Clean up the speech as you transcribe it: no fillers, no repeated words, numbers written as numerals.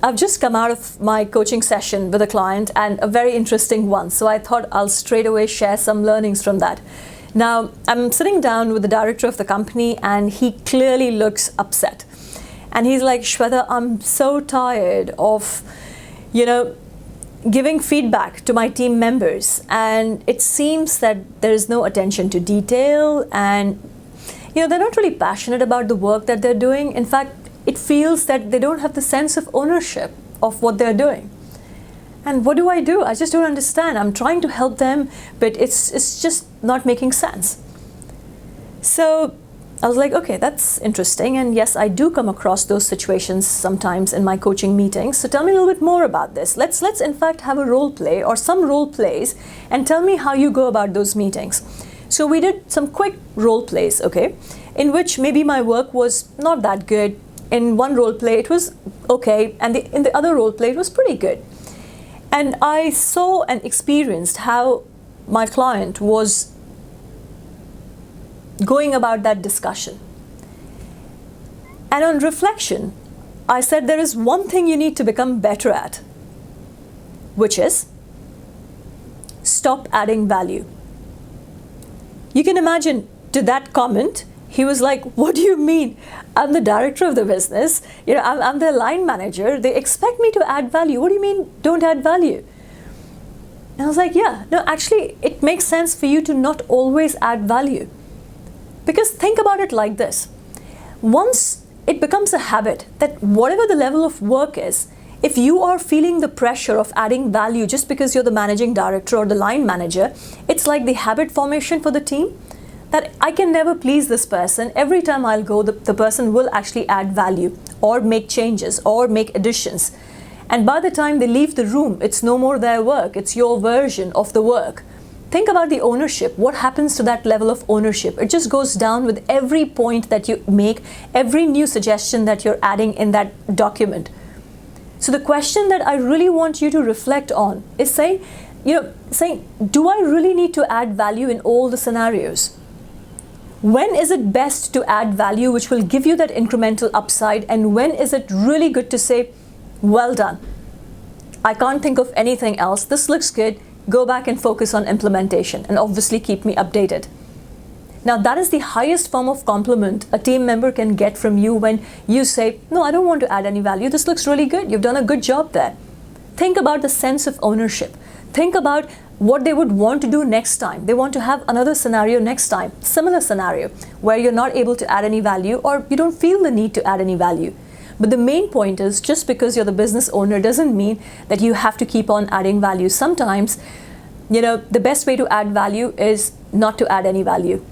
I've just come out of my coaching session with a client, and a very interesting one. So I thought I'll straight away share some learnings from that. Now, I'm sitting down with the director of the company, and he clearly looks upset. And he's like, Shweta, I'm so tired of, giving feedback to my team members. And it seems that there is no attention to detail, and, they're not really passionate about the work that they're doing. In fact, it feels that they don't have the sense of ownership of what they're doing. And what do? I just don't understand. I'm trying to help them, but it's just not making sense. So I was like, okay, that's interesting. And yes, I do come across those situations sometimes in my coaching meetings. So tell me a little bit more about this. Let's in fact have a role play or some role plays, and tell me how you go about those meetings. So we did some quick role plays, okay, in which maybe my work was not that good. In one role play, it was okay, and in the other role play, it was pretty good. And I saw and experienced how my client was going about that discussion. And on reflection, I said, there is one thing you need to become better at, which is stop adding value. You can imagine, to that comment, he was like, what do you mean? I'm the director of the business. I'm the line manager. They expect me to add value. What do you mean don't add value? And I was like, yeah, no, actually, it makes sense for you to not always add value. Because think about it like this. Once it becomes a habit that whatever the level of work is, if you are feeling the pressure of adding value just because you're the managing director or the line manager, it's like the habit formation for the team. That I can never please this person. Every time I'll go, the person will actually add value or make changes or make additions. And by the time they leave the room, it's no more their work. It's your version of the work. Think about the ownership. What happens to that level of ownership? It just goes down with every point that you make, every new suggestion that you're adding in that document. So the question that I really want you to reflect on is saying, do I really need to add value in all the scenarios? When is it best to add value which will give you that incremental upside, and when is it really good to say, well done, I can't think of anything else, this looks good, go back and focus on implementation, and obviously keep me updated. Now that is the highest form of compliment a team member can get from you, when you say, no, I don't want to add any value, this looks really good, you've done a good job there. Think about the sense of ownership. Think about what they would want to do next time. They want to have another scenario next time, similar scenario, where you're not able to add any value or you don't feel the need to add any value. But the main point is, just because you're the business owner doesn't mean that you have to keep on adding value. Sometimes, the best way to add value is not to add any value.